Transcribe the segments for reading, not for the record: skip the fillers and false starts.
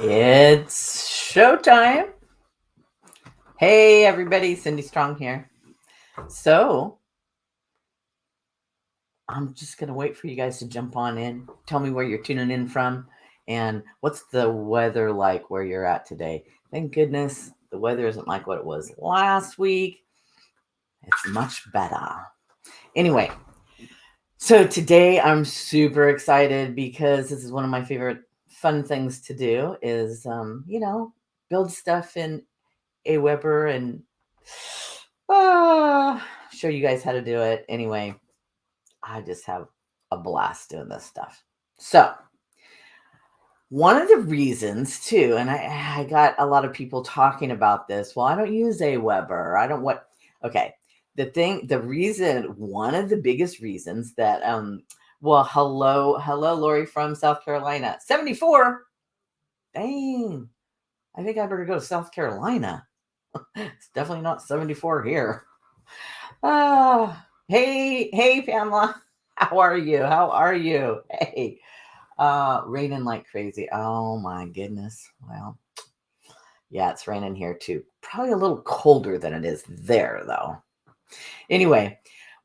It's showtime. Hey, everybody, Cindy Strong here. So, I'm just going to wait for you guys to jump on in. Tell me where you're tuning in from and what's the weather like where you're at today. Thank goodness the weather isn't like what it was last week. It's much better. Anyway, so today I'm super excited because this is one of my favorite fun things to do is, build stuff in AWeber and show you guys how to do it. Anyway, I just have a blast doing this stuff. So, one of the reasons too, and I got a lot of people talking about this. Well, I don't use AWeber. I don't what. Okay, one of the biggest reasons that well, hello, Lori from South Carolina, 74. Dang, I think I better go to South Carolina. It's definitely not 74 here. Hey, Pamela. How are you? Hey, raining like crazy. Oh my goodness. Well, yeah, it's raining here too. Probably a little colder than it is there though. Anyway,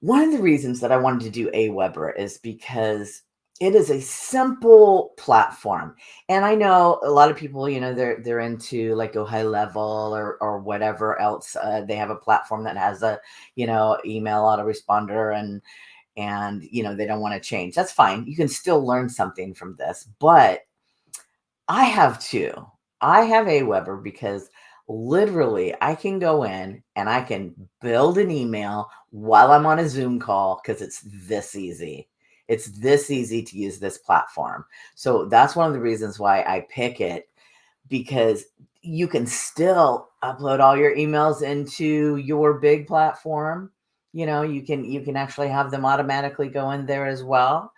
one of the reasons that I wanted to do AWeber is because it is a simple platform. And I know a lot of people, they're into like Go High Level or whatever else. They have a platform that has a, email autoresponder and they don't want to change. That's fine. You can still learn something from this. But I have two. I have AWeber because literally I can go in and I can build an email while I'm on a Zoom call because it's this easy. It's this easy to use this platform. So that's one of the reasons why I pick it, because you can still upload all your emails into your big platform. You can actually have them automatically go in there as well.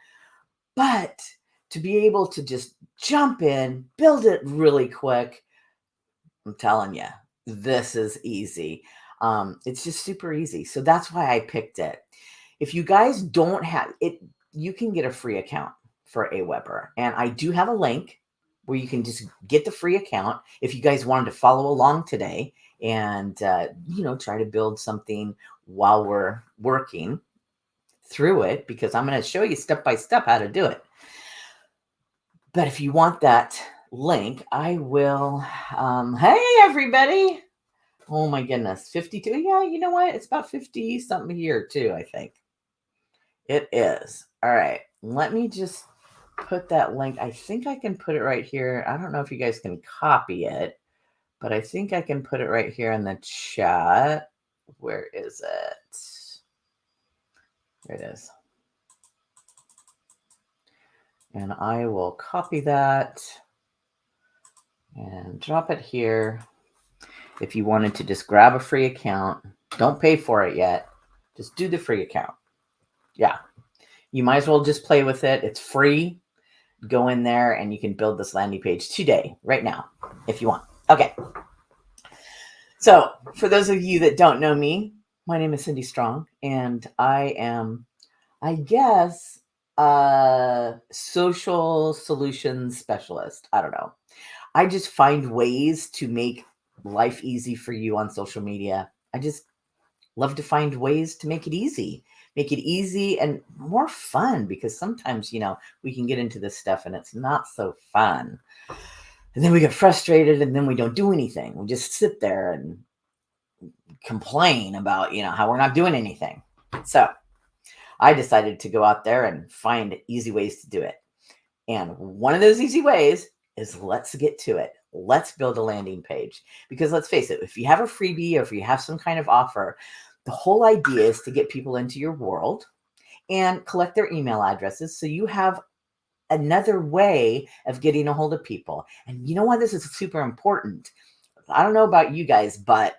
But to be able to just jump in, build it really quick, I'm telling you, this is easy. It's just super easy. So that's why I picked it. If you guys don't have it, you can get a free account for AWeber. And I do have a link where you can just get the free account if you guys wanted to follow along today and, try to build something while we're working through it, because I'm going to show you step by step how to do it. But if you want that link, I will. Hey, everybody. Oh, my goodness. 52. Yeah, you know what? It's about 50 something here, too, I think. It is. All right. Let me just put that link. I think I can put it right here. I don't know if you guys can copy it, but I think I can put it right here in the chat. Where is it? There it is. And I will copy that and drop it here. If you wanted to just grab a free account, don't pay for it yet. Just do the free account. Yeah. You might as well just play with it. It's free. Go in there and you can build this landing page today, right now, if you want. Okay. So for those of you that don't know me, my name is Cindy Strong, and I am, I guess, a social solutions specialist. I don't know. I just find ways to make life easy for you on social media. I just love to find ways to make it easy and more fun, because sometimes, we can get into this stuff and it's not so fun. And then we get frustrated and then we don't do anything. We just sit there and complain about, how we're not doing anything. So I decided to go out there and find easy ways to do it. And one of those easy ways is, let's get to it. Let's build a landing page. Because let's face it, if you have a freebie or if you have some kind of offer, the whole idea is to get people into your world and collect their email addresses so you have another way of getting a hold of people. And you know why this is super important? I don't know about you guys, but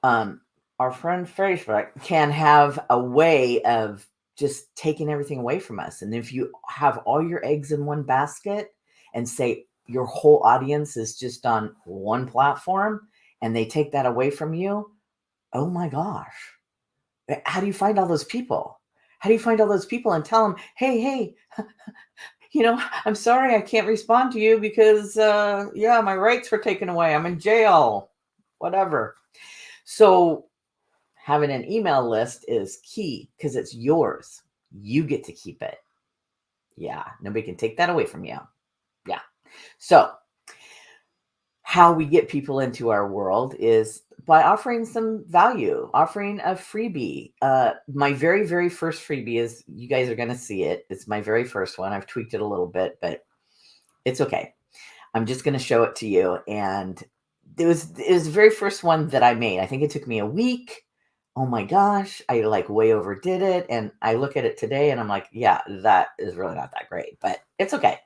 our friend Facebook can have a way of just taking everything away from us. And if you have all your eggs in one basket and say your whole audience is just on one platform and they take that away from you, oh my gosh, how do you find all those people? How do you find all those people and tell them, hey, I'm sorry I can't respond to you because, yeah, my rights were taken away. I'm in jail, whatever. So having an email list is key because it's yours. You get to keep it. Yeah, nobody can take that away from you. Yeah. So how we get people into our world is by offering some value, offering a freebie. My very, very first freebie is, you guys are going to see it. It's my very first one. I've tweaked it a little bit, but it's okay. I'm just going to show it to you. And it was the very first one that I made. I think it took me a week. Oh my gosh, I like way overdid it. And I look at it today and I'm like, yeah, that is really not that great, but it's okay.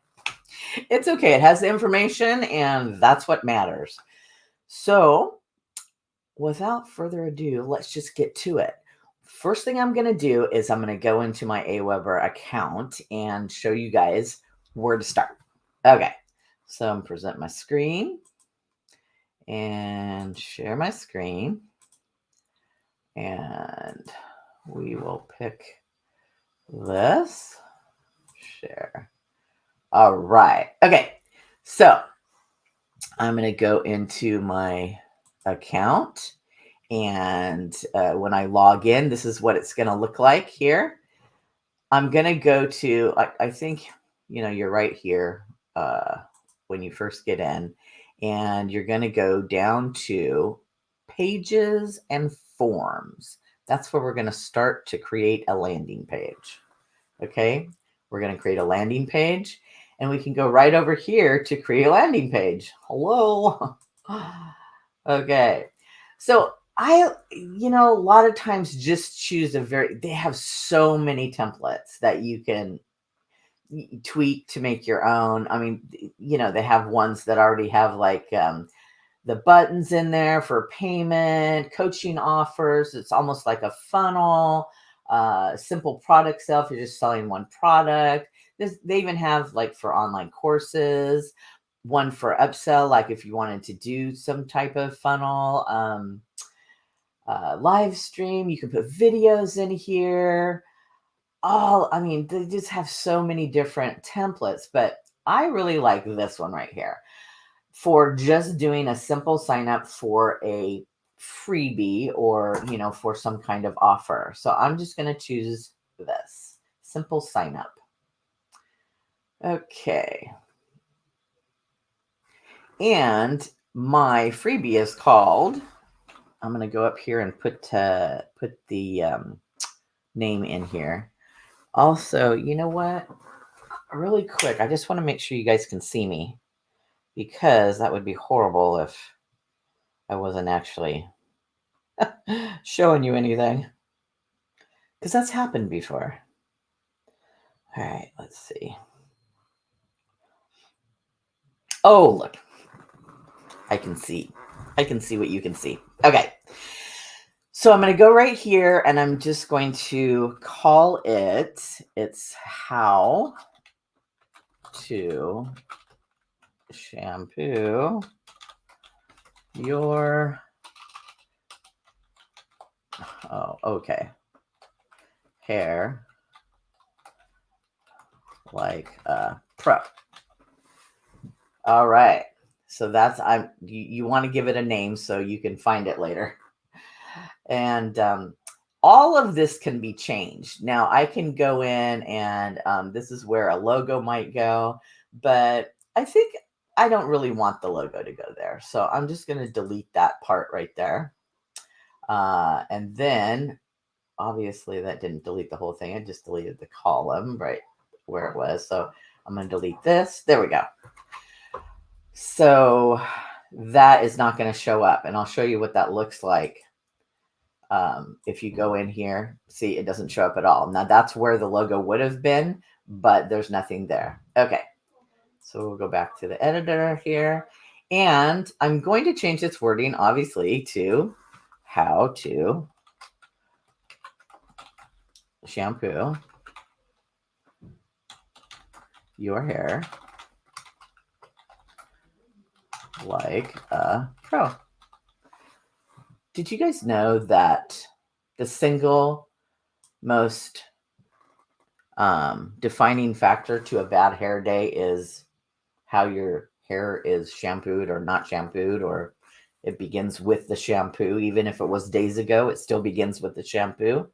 It's okay. It has the information and that's what matters. So without further ado, let's just get to it. First thing I'm going to do is I'm going to go into my AWeber account and show you guys where to start. Okay. So I'm present my screen and share my screen. And we will pick this. Share. All right. Okay. So I'm going to go into my account. And when I log in, this is what it's going to look like here. I'm going to go to, I think, you're right here when you first get in. And you're going to go down to pages and forms. That's where we're going to start to create a landing page. Okay. We're going to create a landing page. And we can go right over here to create a landing page. Hello. Okay. So a lot of times just choose they have so many templates that you can tweak to make your own. I mean, they have ones that already have like the buttons in there for payment, coaching offers. It's almost like a funnel, simple product sale if you're just selling one product. They even have like for online courses, one for upsell, like if you wanted to do some type of funnel, live stream, you can put videos in here. They just have so many different templates, but I really like this one right here for just doing a simple sign up for a freebie or, for some kind of offer. So I'm just going to choose this simple sign up. Okay. And my freebie is called, I'm going to go up here and put the name in here. Also, you know what? Really quick, I just want to make sure you guys can see me because that would be horrible if I wasn't actually showing you anything. Because that's happened before. All right, let's see. Oh, look. I can see what you can see. Okay. So I'm going to go right here and I'm just going to call it's how to shampoo your, hair like a pro. All right. So that's, you want to give it a name so you can find it later. And all of this can be changed. Now I can go in and this is where a logo might go, but I think I don't really want the logo to go there. So I'm just going to delete that part right there. And then obviously that didn't delete the whole thing. It just deleted the column right where it was. So I'm going to delete this. There we go. So that is not going to show up. And I'll show you what that looks like. If you go in here, see, it doesn't show up at all. Now that's where the logo would have been, but there's nothing there. Okay. So we'll go back to the editor here. And I'm going to change its wording, obviously, to how to shampoo your hair like a pro. Did you guys know that the single most Defining factor to a bad hair day is how your hair is shampooed or not shampooed, or it begins with the shampoo. Even if it was days ago, it still begins with the shampoo.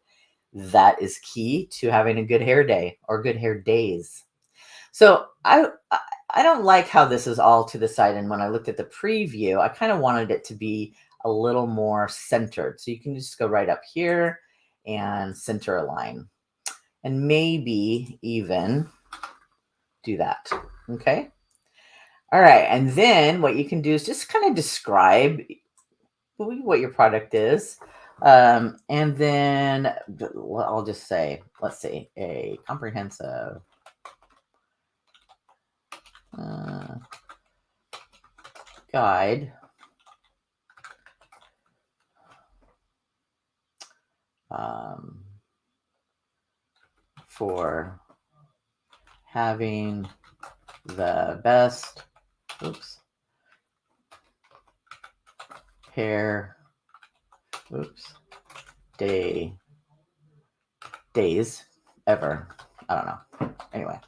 That is key to having a good hair day or good hair days. So I don't like how this is all to the side. And when I looked at the preview, I kind of wanted it to be a little more centered. So you can just go right up here and center a line and maybe even do that. Okay. All right. And then what you can do is just kind of describe what your product is. And then I'll just say, let's see, a comprehensive guide for having the best hair days ever. I don't know. Anyway,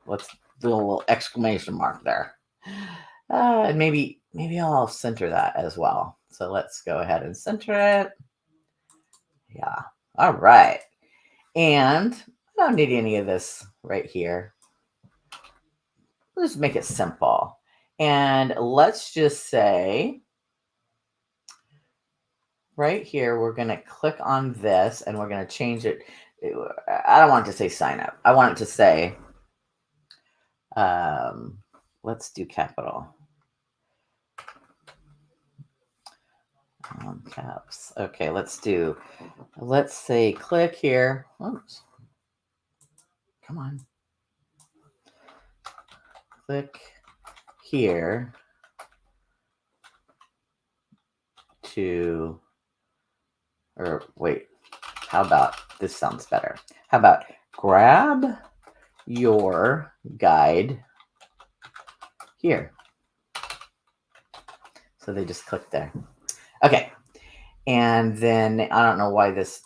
let's do a little exclamation mark there. And maybe I'll center that as well. So let's go ahead and center it. Yeah. All right. And I don't need any of this right here. Let's make it simple. And let's just say right here, we're going to click on this and we're going to change it. I don't want it to say sign up. I want it to say, let's do capital. Caps. Okay, let's say click here. Oops. Come on. Click here to, or wait, how about this sounds better? How about grab your guide here? So they just click there. Okay. And then I don't know why this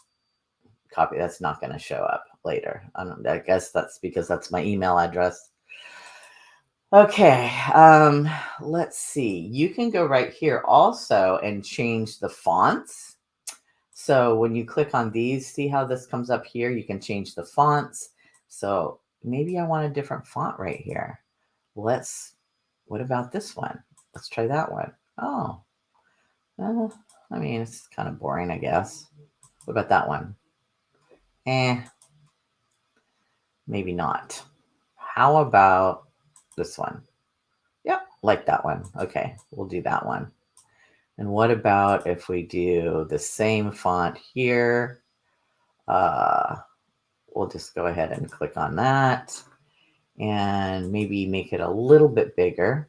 copy, that's not going to show up later. I guess that's because that's my email address. Okay. Let's see. You can go right here also and change the fonts. So when you click on these, see how this comes up here? You can change the fonts. So maybe I want a different font right here. What about this one? Let's try that one. Oh, I mean, it's kind of boring, I guess. What about that one? Maybe not. How about this one? Yep, like that one. Okay, we'll do that one. And what about if we do the same font here? We'll just go ahead and click on that and maybe make it a little bit bigger.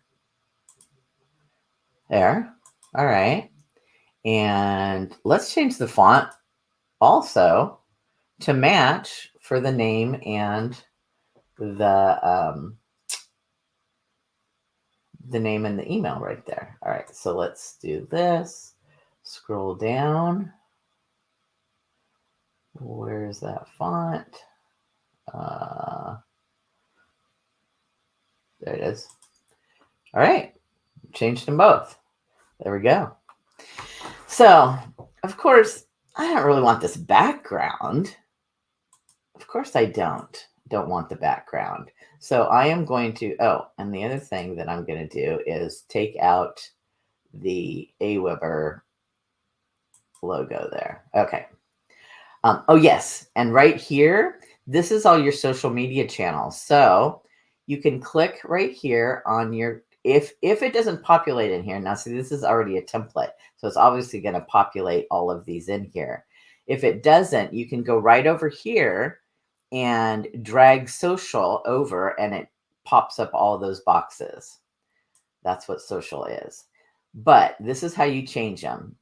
There. All right. And let's change the font also to match for the name and the name and the email right there. All right, so let's do this. Scroll down. Where's that font? There it is. All right, changed them both. There we go. So, of course, I don't really want this background. Of course I don't want the background. So I am going to, and the other thing that I'm going to do is take out the AWeber logo there. Okay. Oh, yes. And right here, this is all your social media channels. So you can click right here on your, if it doesn't populate in here, now see, this is already a template. So it's obviously going to populate all of these in here. If it doesn't, you can go right over here and drag social over and it pops up all those boxes. That's what social is. But this is how you change them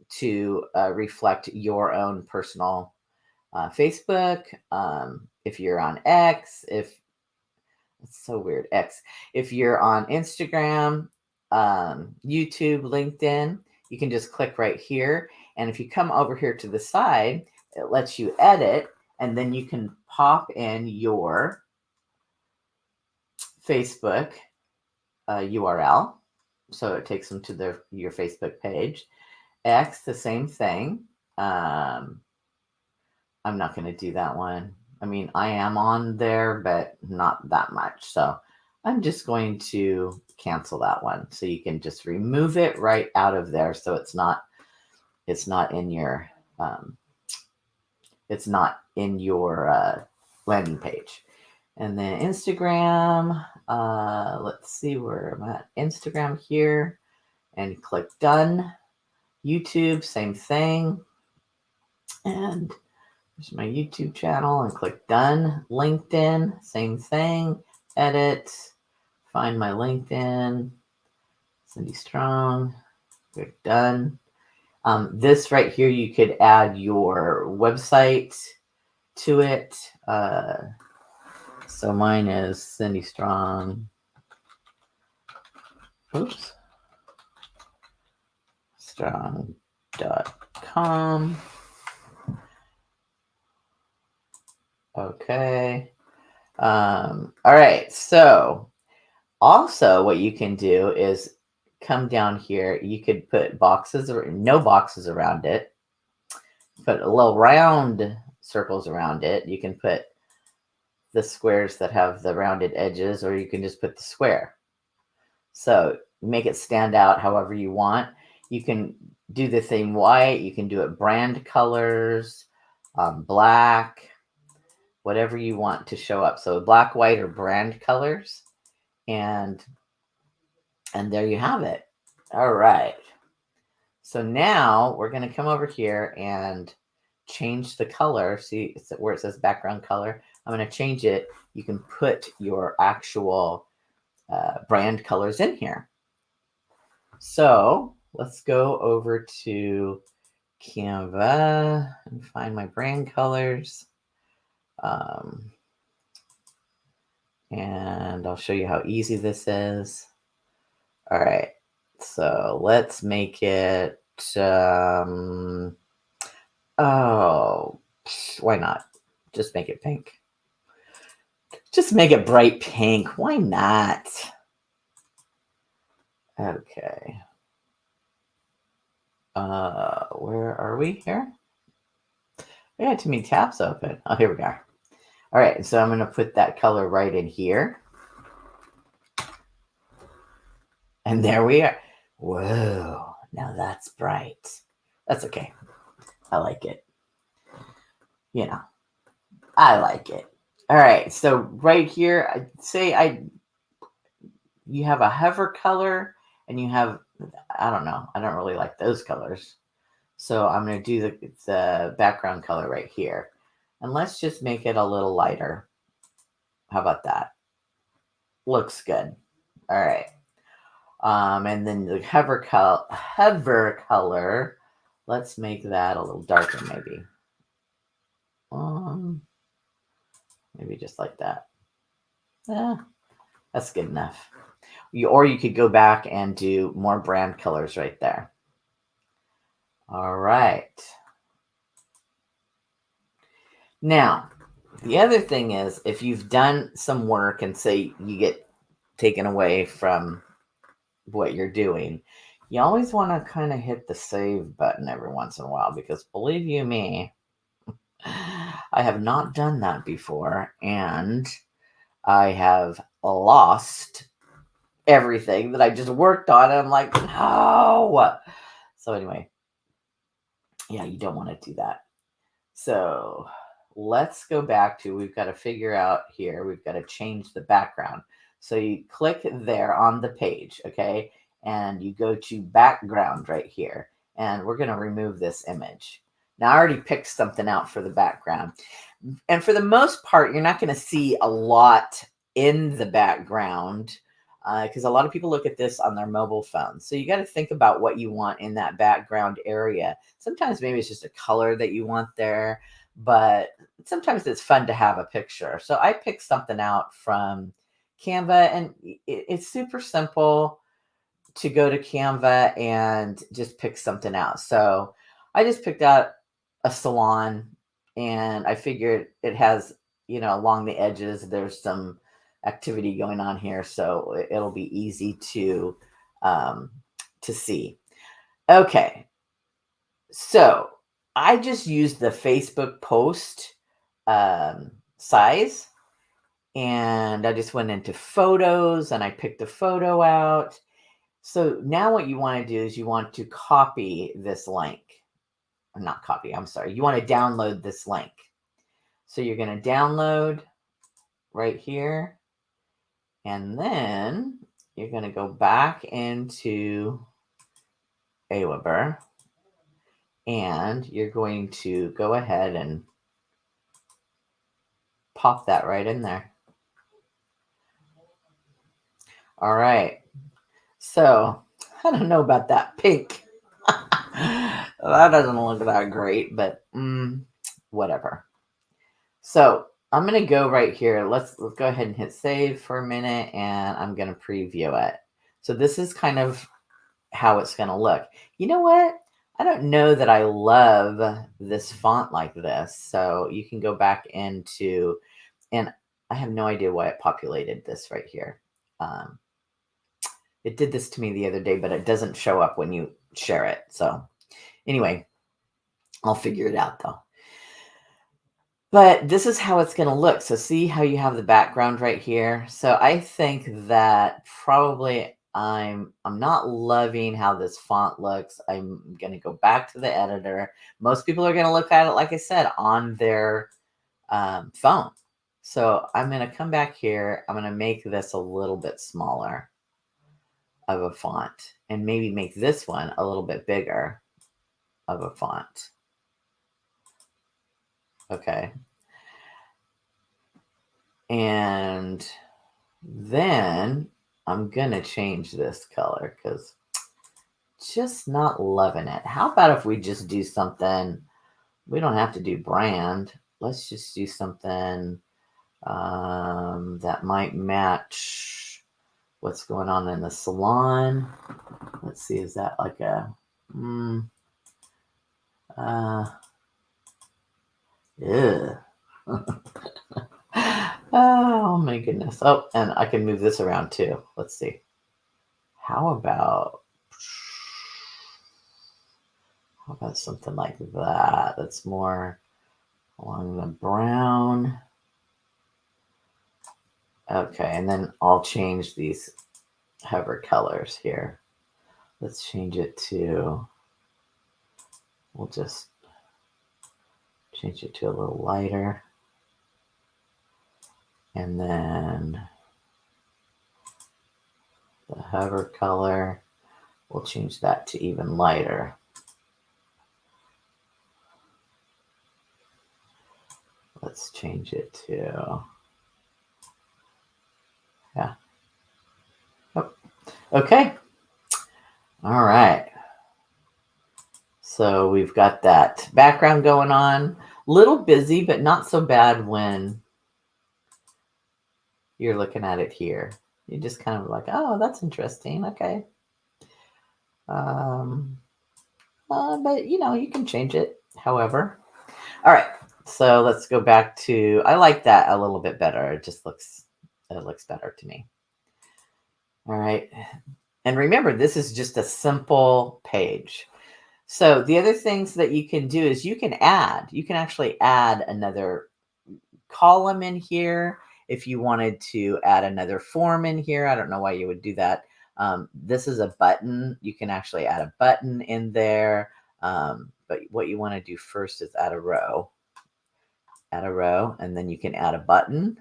to reflect your own personal Facebook. If you're on X, it's so weird, X. If you're on Instagram, YouTube, LinkedIn, you can just click right here. And if you come over here to the side, it lets you edit. And then you can pop in your Facebook URL. So it takes them to your Facebook page. X, the same thing. I'm not going to do that one. I mean, I am on there, but not that much. So I'm just going to cancel that one. So you can just remove it right out of there. So it's not in your, landing page. And then Instagram, let's see where I'm at. Instagram here, and click done. YouTube, same thing. And there's my YouTube channel, and click done. LinkedIn, same thing. Edit, find my LinkedIn, Cindy Strong, click done. This right here, you could add your website to it. So mine is Cindy Strong. Oops. Strong.com. Okay. All right. So also what you can do is come down here. You could put boxes or no boxes around it. Put a little round circles around it. You can put the squares that have the rounded edges, or you can just put the square. So make it stand out however you want. You can do the theme white. You can do it brand colors, black, whatever you want to show up. So black, white, or brand colors. And there you have it. All right. So now we're going to come over here and change the color. See where it says background color? I'm going to change it. You can put your actual brand colors in here. So let's go over to Canva and find my brand colors. And I'll show you how easy this is. All right. So let's make it, why not? Just make it pink. Just make it bright pink. Why not? Okay. Where are we here? We got too many tabs open. Oh, here we are. All right. So I'm going to put that color right in here. And there we are. Whoa. Now that's bright. That's okay. I like it. You know, I like it. All right. So right here, I'd say you have a hover color and you have, I don't know. I don't really like those colors. So I'm going to do the background color right here. And let's just make it a little lighter. How about that? Looks good. All right. And then the hover color, let's make that a little darker maybe. Maybe just like that. Yeah, that's good enough. Or you could go back and do more brand colors right there. All right. Now, the other thing is, if you've done some work and say you get taken away from what you're doing, you always want to kind of hit the save button every once in a while, because believe you me, I have not done that before, and I have lost everything that I just worked on, and I'm like, no. So anyway, yeah, you don't want to do that. So let's go back to, we've got to figure out here, we've got to change the background. So you click there on the page, okay? And you go to background right here, and we're going to remove this image. Now, I already picked something out for the background. And for the most part, you're not going to see a lot in the background because a lot of people look at this on their mobile phones. So you got to think about what you want in that background area. Sometimes maybe it's just a color that you want there, but sometimes it's fun to have a picture. So I picked something out from Canva, and it's super simple to go to Canva and just pick something out. So I just picked out a salon, and I figured it has, along the edges, there's some activity going on here, so it'll be easy um, to see. Okay, so I just used the Facebook post size, and I just went into photos and I picked a photo out. So now what you want to do is you want to copy this link. Or not copy, I'm sorry. You want to download this link. So you're going to download right here. And then you're going to go back into AWeber. And you're going to go ahead and pop that right in there. All right. So I don't know about that pink. That doesn't look that great, but whatever. So I'm going to go right here. Let's go ahead and hit save for a minute, and I'm going to preview it. So this is kind of how it's going to look. You know what? I don't know that I love this font like this. So you can go back into, and I have no idea why it populated this right here. It did this to me the other day, but it doesn't show up when you share it. So anyway, I'll figure it out though. But this is how it's going to look. So see how you have the background right here. So I think that probably I'm not loving how this font looks. I'm going to go back to the editor. Most people are going to look at it, like I said, on their phone. So I'm going to come back here. I'm going to make this a little bit smaller of a font, and maybe make this one a little bit bigger of a font. Okay. And then I'm going to change this color because just not loving it. How about if we just do something, we don't have to do brand. Let's just do something that might match what's going on in the salon. Let's see, is that like a, ew. Oh my goodness. Oh, and I can move this around too. Let's see. How about something like that? That's more along the brown. Okay, and then I'll change these hover colors here. Let's change it to, we'll just change it to a little lighter. And then the hover color, we'll change that to even lighter. Let's change it to, yeah. Oh, okay. All right. So we've got that background going on. Little busy, but not so bad when you're looking at it here. You're just kind of like, oh, that's interesting. Okay. But you can change it however. All right. So let's go back to, I like that a little bit better. It looks better to me. All right. And remember, this is just a simple page. So the other things that you can do is you can actually add another column in here. If you wanted to add another form in here, I don't know why you would do that. This is a button. You can actually add a button in there. But what you want to do first is add a row. Add a row, and then you can add a button.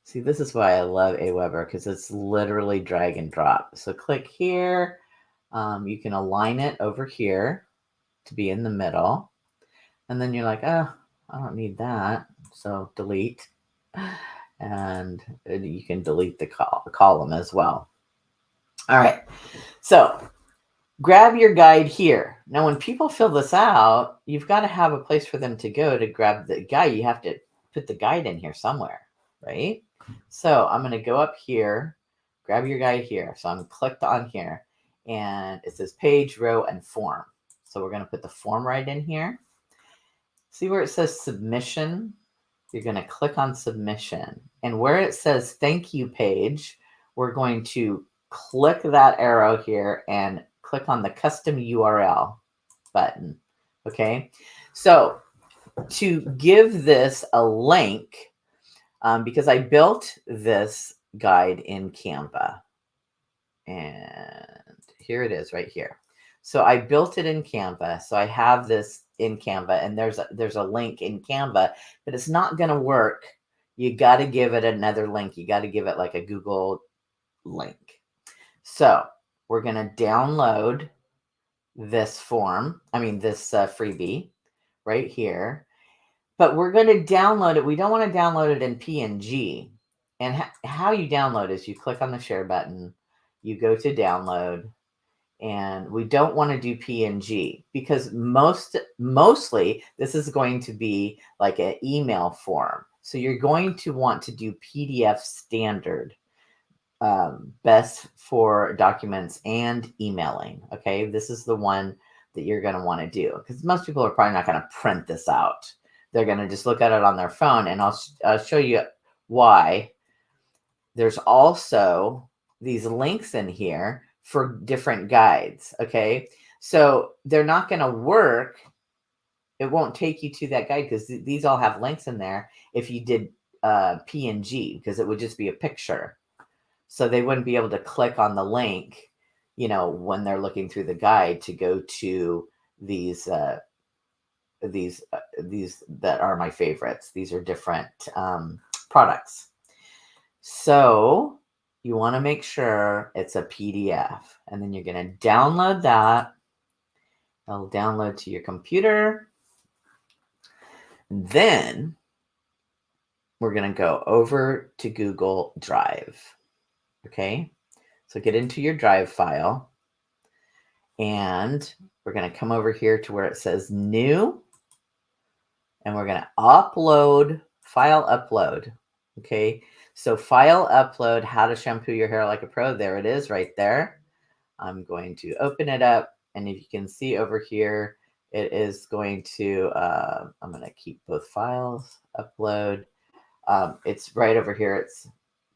See, this is why I love AWeber, because it's literally drag and drop. So click here. You can align it over here to be in the middle. And then you're like, oh, I don't need that. So delete. And you can delete the column as well. All right. So grab your guide here. Now, when people fill this out, you've got to have a place for them to go to grab the guide. You have to put the guide in here somewhere, right? So I'm going to go up here, grab your guide here. So I'm clicked on here, and it says page, row, and form. So we're going to put the form right in here. See where it says submission? You're going to click on submission. And where it says thank you page, we're going to click that arrow here and click on the custom URL button. Okay. So to give this a link, because I built this guide in Canva, and here it is right here. So I built it in Canva. So I have this in Canva, and there's a link in Canva, but it's not going to work. You got to give it another link. You got to give it like a Google link. So we're going to download this form. I mean, this freebie right here, but we're going to download it. We don't want to download it in PNG. And how you download is you click on the share button, you go to download, and we don't want to do PNG because mostly this is going to be like an email form. So you're going to want to do PDF standard, best for documents and emailing. Okay, this is the one that you're going to want to do because most people are probably not going to print this out. They're going to just look at it on their phone, and I'll show you why. There's also these links in here for different guides. Okay, so they're not going to work. It won't take you to that guide because these all have links in there if you did PNG, because it would just be a picture. So they wouldn't be able to click on the link, when they're looking through the guide to go to these that are my favorites. These are different products. So you want to make sure it's a PDF, and then you're going to download that. It'll download to your computer. Then we're going to go over to Google Drive. Okay, so get into your Drive file, and we're going to come over here to where it says new, and we're going to upload, file upload. Okay, so file upload, how to shampoo your hair like a pro. There it is right there. I'm going to open it up, and if you can see over here, it is going to, I'm going to keep both files, upload. It's right over here. It's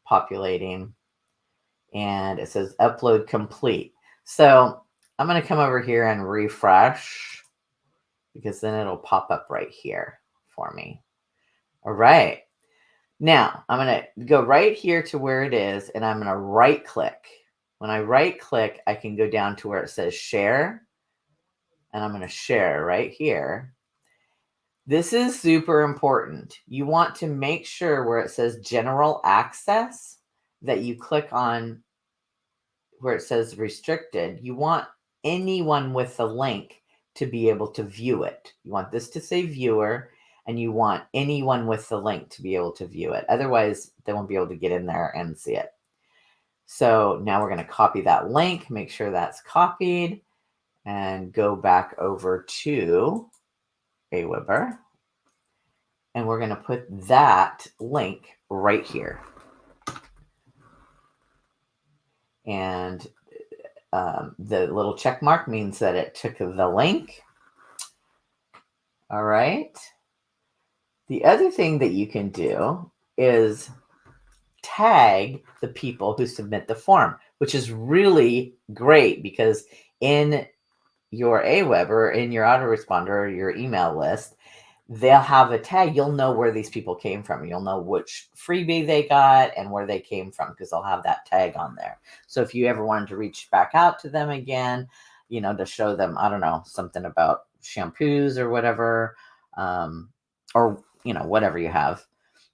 populating, and it says upload complete. So I'm going to come over here and refresh, because then it'll pop up right here for me. All right. Now I'm going to go right here to where it is, and I'm going to right click. When I right click, I can go down to where it says share, and I'm going to share right here. This is super important. You want to make sure where it says general access that you click on where it says restricted. You want anyone with the link to be able to view it. You want this to say viewer, and you want anyone with the link to be able to view it. Otherwise, they won't be able to get in there and see it. So now we're going to copy that link, make sure that's copied, and go back over to AWeber. And we're going to put that link right here. And the little check mark means that it took the link. All right. The other thing that you can do is tag the people who submit the form, which is really great because in your AWeber, in your autoresponder, or your email list, they'll have a tag. You'll know where these people came from. You'll know which freebie they got and where they came from, because they'll have that tag on there. So if you ever wanted to reach back out to them again, to show them, I don't know, something about shampoos or whatever, or, whatever you have,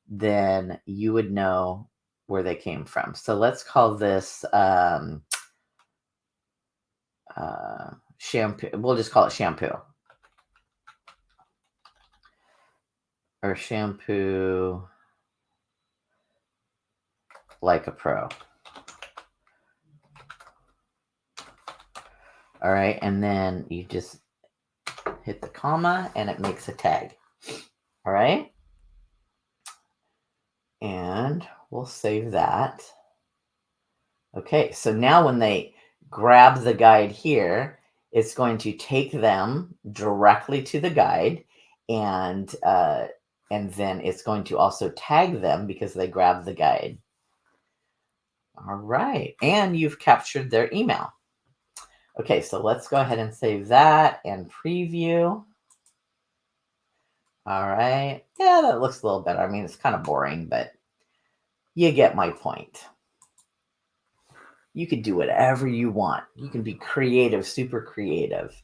then you would know where they came from. So let's call this shampoo. We'll just call it shampoo. Or shampoo like a pro. All right, and then you just hit the comma, and it makes a tag. All right, and we'll save that. Okay, so now when they grab the guide here, it's going to take them directly to the guide, and then it's going to also tag them because they grabbed the guide. All right, and you've captured their email. Okay, so let's go ahead and save that and preview. All right, yeah, that looks a little better. I mean, it's kind of boring, but you get my point. You can do whatever you want. You can be creative, super creative.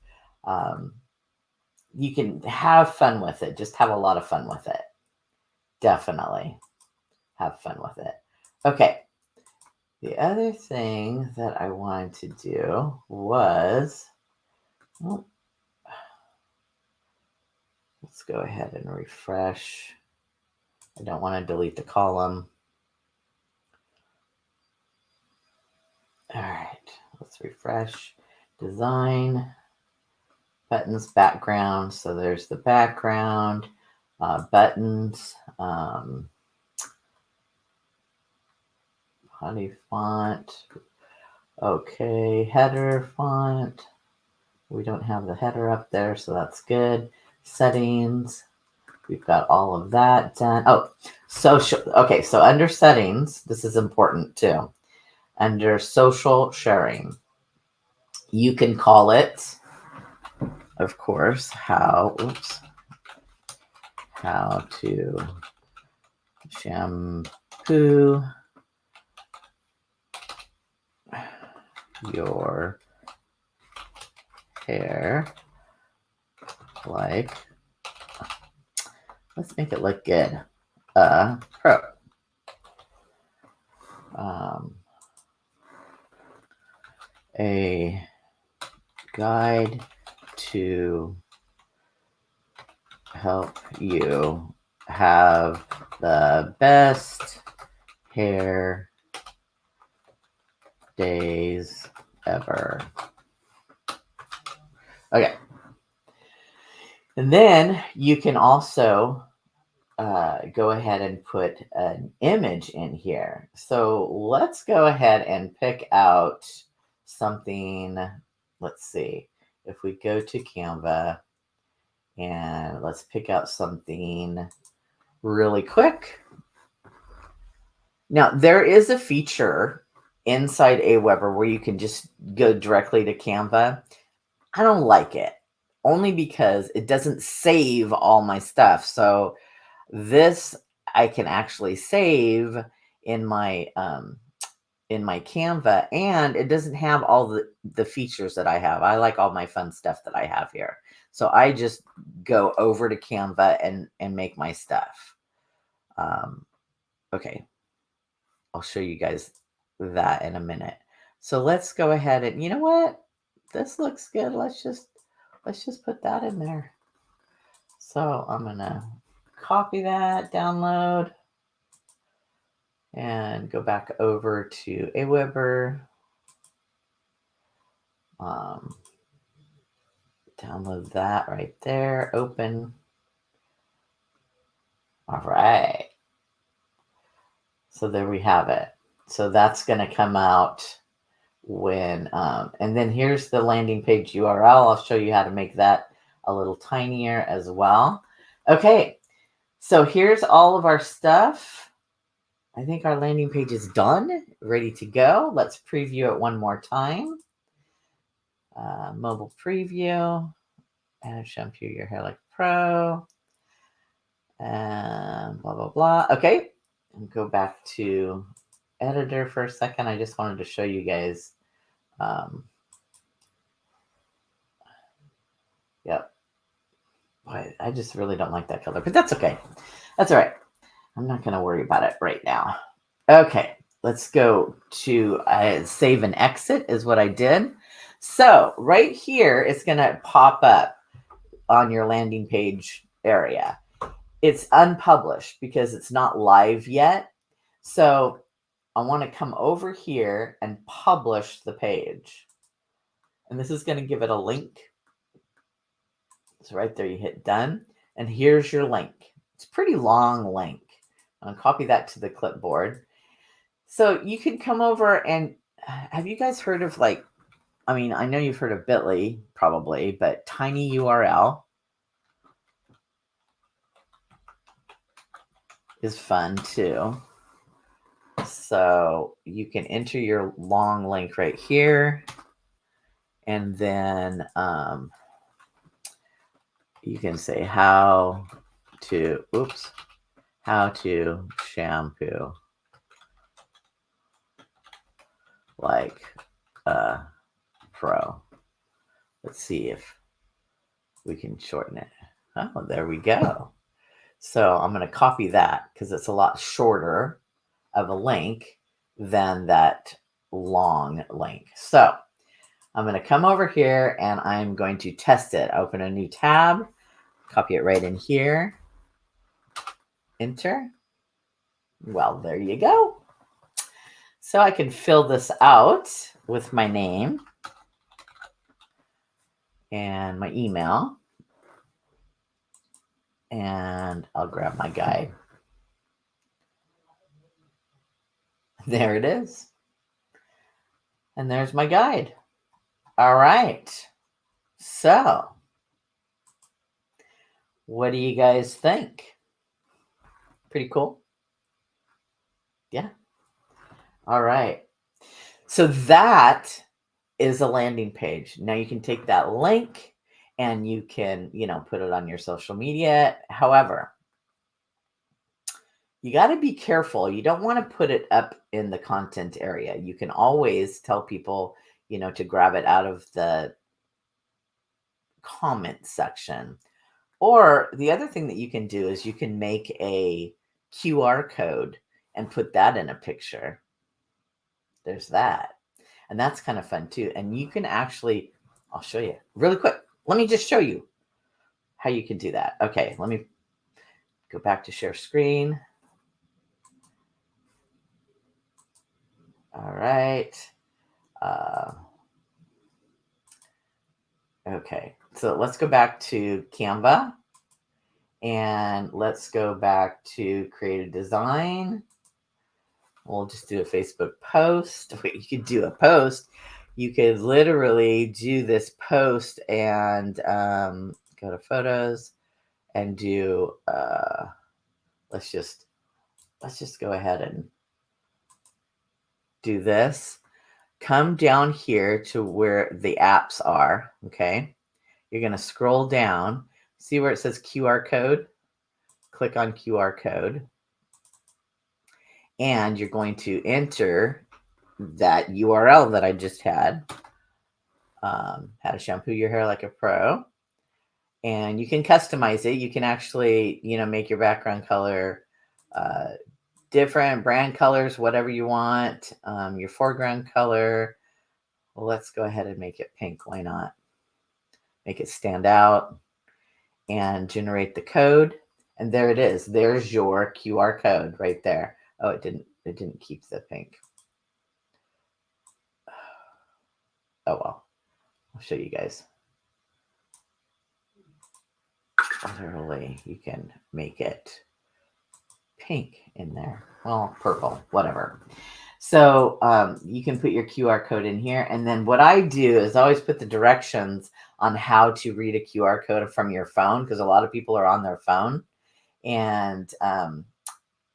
You can have fun with it. Just have a lot of fun with it. Definitely have fun with it. Okay. The other thing that I wanted to do was, let's go ahead and refresh. I don't want to delete the column. All right, let's refresh. Design, buttons, background. So there's the background, buttons, body font. Okay, header font. We don't have the header up there, so that's good. Settings. We've got all of that done. Oh, social. Okay, so under settings, this is important too. Under social sharing, you can call it, of course, how to shampoo your hair like, let's make it look good, pro. A guide to help you have the best hair days ever. Okay. And then you can also go ahead and put an image in here. So let's go ahead and pick out something. Let's see. If we go to Canva and let's pick out something really quick. Now, there is a feature inside AWeber where you can just go directly to Canva. I don't like it, only because it doesn't save all my stuff. So this I can actually save in my Canva, and it doesn't have all the features that I have. I like all my fun stuff that I have here. So I just go over to Canva and make my stuff. Okay. I'll show you guys that in a minute. So let's go ahead and, you know what? This looks good. Let's just put that in there. So I'm going to copy that, download, and go back over to AWeber. Download that right there. Open. All right. So there we have it. So that's going to come out when, and then here's the landing page URL. I'll show you how to make that a little tinier as well. Okay. So here's all of our stuff. I think our landing page is done, ready to go. Let's preview it one more time. Mobile preview, and shampoo your hair like a pro, and blah, blah, blah. Okay, and go back to editor for a second. I just wanted to show you guys. Yep. Boy, I just really don't like that color, but that's okay. That's all right. I'm not going to worry about it right now. Okay, let's go to save and exit is what I did. So right here, it's going to pop up on your landing page area. It's unpublished because it's not live yet. So I want to come over here and publish the page. And this is going to give it a link. So right there, you hit done. And here's your link. It's a pretty long link. I'm going to copy that to the clipboard. So you can come over and have you guys heard of I mean, I know you've heard of Bitly probably, but tiny URL. is fun too. So you can enter your long link right here. And then you can say how to shampoo like a pro. Let's see if we can shorten it. Oh, there we go. So I'm going to copy that because it's a lot shorter of a link than that long link. So I'm going to come over here and I'm going to test it. Open a new tab, copy it right in here, enter. Well, there you go. So I can fill this out with my name and my email. And I'll grab my guide. There it is. And there's my guide. All right. So, what do you guys think? Pretty cool? Yeah. All right. So that is a landing page. Now you can take that link and you can, put it on your social media. However, you got to be careful. You don't want to put it up in the content area. You can always tell people, to grab it out of the comment section. Or the other thing that you can do is you can make a QR code and put that in a picture. There's that. And that's kind of fun too. And you can actually, I'll show you really quick. Let me just show you how you can do that. Okay, let me go back to share screen. All right. Okay, so let's go back to Canva and let's go back to create a design. We'll just do a Facebook post. Wait, you could do a post. You could literally do this post and go to photos and do, let's just go ahead and do this. Come down here to where the apps are, okay? You're going to scroll down. See where it says QR code? Click on QR code. And you're going to enter that URL that I just had. How to shampoo your hair like a pro. And you can customize it. You can actually, make your background color different, brand colors, whatever you want. Your foreground color. Well, let's go ahead and make it pink. Why not? Make it stand out and generate the code. And there it is. There's your QR code right there. Oh, it didn't keep the pink. Oh, well, I'll show you guys. Literally, you can make it pink in there. Well, purple, whatever. So you can put your QR code in here. And then what I do is I always put the directions on how to read a QR code from your phone, because a lot of people are on their phone and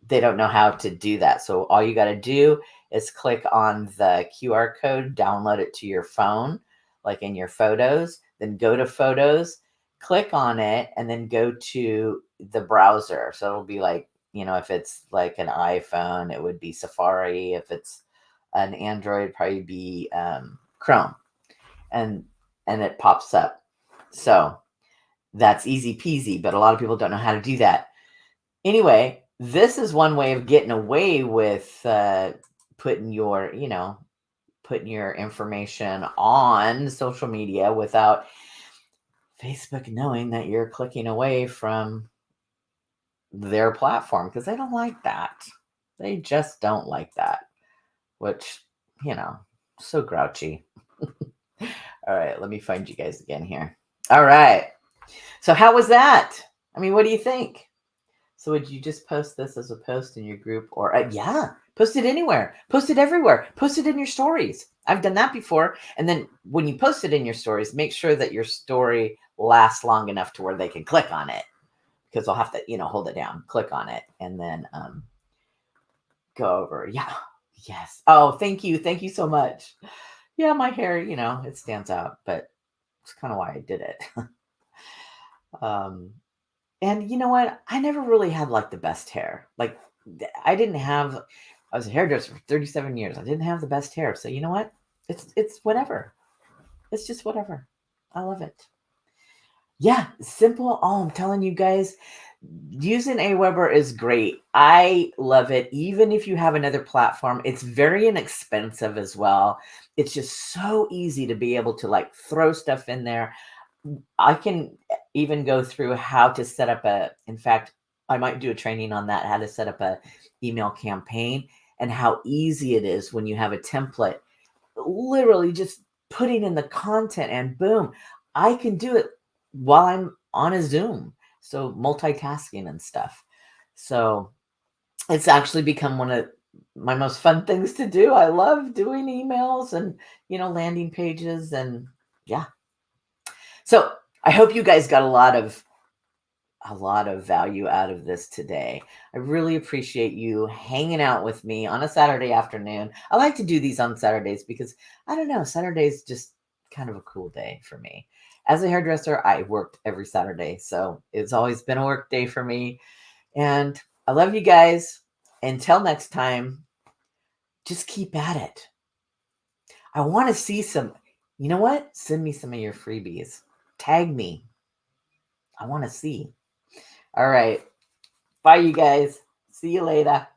they don't know how to do that. So all you got to do is click on the QR code, download it to your phone, like in your photos, then go to photos, click on it, and then go to the browser. So it'll be like, if it's like an iPhone, it would be Safari. If it's an Android, probably be Chrome. And it pops up. So that's easy peasy, but a lot of people don't know how to do that. Anyway, this is one way of getting away with putting your information on social media without Facebook knowing that you're clicking away from their platform, because they don't like that. They just don't like that, which, so grouchy. All right, let me find you guys again here. All right. So how was that? I mean, what do you think? So would you just post this as a post in your group, or yeah, post it anywhere, post it everywhere, post it in your stories. I've done that before. And then when you post it in your stories, make sure that your story lasts long enough to where they can click on it. because I'll have to, hold it down, click on it, and then go over. Yeah. Yes. Oh, thank you. Thank you so much. Yeah, my hair, it stands out, but it's kind of why I did it. um, and you know what? I never really had like the best hair. Like I didn't have. I was a hairdresser for 37 years. I didn't have the best hair. So you know what? It's whatever. It's just whatever. I love it. Yeah, simple. Oh, I'm telling you guys, using AWeber is great. I love it. Even if you have another platform, it's very inexpensive as well. It's just so easy to be able to like throw stuff in there. I can even go through how to set up in fact, I might do a training on that, how to set up a email campaign and how easy it is when you have a template. Literally just putting in the content and boom, I can do it while I'm on a Zoom. So multitasking and stuff. So it's actually become one of my most fun things to do. I love doing emails and, landing pages and yeah. So I hope you guys got a lot of value out of this today. I really appreciate you hanging out with me on a Saturday afternoon. I like to do these on Saturdays because I don't know, Saturday's just kind of a cool day for me. As a hairdresser, I worked every Saturday, so it's always been a work day for me. And I love you guys. Until next time, just keep at it. I want to see some, you know what? Send me some of your freebies. Tag me. I want to see. All right. Bye, you guys. See you later.